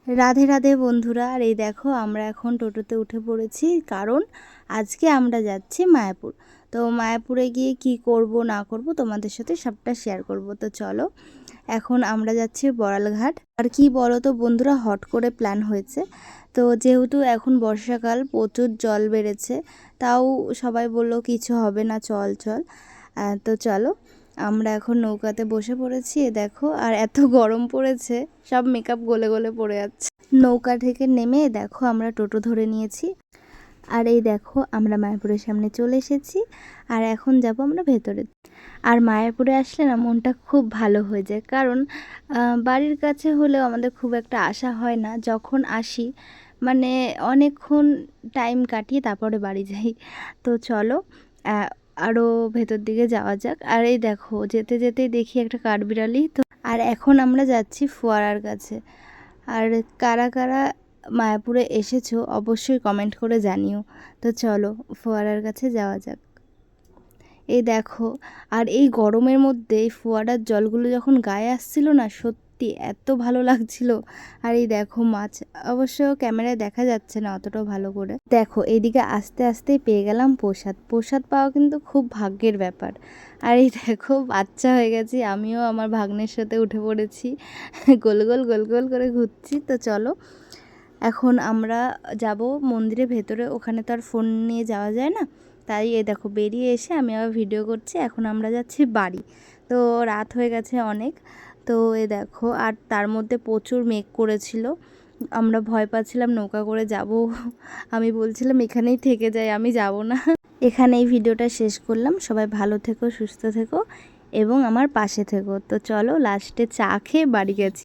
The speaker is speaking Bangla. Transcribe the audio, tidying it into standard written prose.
রাধে রাধে বন্ধুরা। আর এই দেখো আমরা এখন টোটোতে উঠে পড়েছি, কারণ আজকে আমরা যাচ্ছি মায়াপুর। তো মায়াপুরে গিয়ে কি করব না করব তোমাদের সাথে সবটা শেয়ার করব। তো চলো, এখন আমরা যাচ্ছি বড়ালঘাট। আর কি বলো তো বন্ধুরা, হট করে প্ল্যান হয়েছে। তো যেহেতু এখন বর্ষাকাল, প্রচুর জল বেড়েছে, তাও সবাই বললো কিছু হবে না, চল চল। তো চলো, আমরা এখন নৌকাতে বসে পড়েছি। দেখো, আর এত গরম পড়েছে, সব মেকআপ গলে গলে পড়ে যাচ্ছে। নৌকা থেকে নেমে দেখো আমরা টোটো ধরে নিয়েছি। আর এই দেখো আমরা মায়াপুরের সামনে চলে এসেছি। আর এখন যাব আমরা ভেতরে। আর মায়াপুরে আসলে না মনটা খুব ভালো হয়ে যায়, কারণ বাড়ির কাছে হলেও আমাদের খুব একটা আশা হয় না। যখন আসি মানে অনেকক্ষণ টাইম কাটিয়ে তারপরে বাড়ি যাই। তো চলো আরও ভেতর দিকে যাওয়া যাক। আর এই দেখো যেতে যেতেই দেখি একটা কাঠবিড়ালি। তো আর এখন আমরা যাচ্ছি ফোয়ারার কাছে। আর কারা কারা মায়াপুরে এসেছো অবশ্যই কমেন্ট করে জানিও। তো চলো ফোয়ারার কাছে যাওয়া যাক। এই দেখো, আর এই গরমের মধ্যে এই ফোয়ারার জলগুলো যখন গায়ে আসছিল না, সত্যি এত ভালো লাগছিল। আর এই দেখো মাছ, অবশ্য ক্যামেরায় দেখা যাচ্ছে না অতটাও ভালো করে। দেখো এইদিকে আস্তে আস্তেই পেয়ে গেলাম প্রসাদ। প্রসাদ পাওয়া কিন্তু খুব ভাগ্যের ব্যাপার। আর এই দেখো বাচ্চা হয়ে গেছি, আমিও আমার ভাগ্নের সাথে উঠে পড়েছি, গোল গোল গোল গোল করে ঘুরছি। তো চলো এখন আমরা যাব মন্দিরের ভেতরে, ওখানে তো আর ফোন নিয়ে যাওয়া যায় না। তাই এই দেখো বেরিয়ে এসে আমি আবার ভিডিও করছি। এখন আমরা যাচ্ছি বাড়ি। তো রাত হয়ে গেছে অনেক। তো এই দেখো, আর তার মধ্যে প্রচুর মেঘ করেছিল, আমরা ভয় পাচ্ছিলাম নৌকা করে যাব। আমি বলছিলাম এখানেই থেকে যাই, আমি যাব না। এখানেই ভিডিওটা শেষ করলাম। সবাই ভালো থেকো, সুস্থ থেকো এবং আমার পাশে থেকো। তো চলো লাস্টে চা খেয়ে বাড়ি গেছি।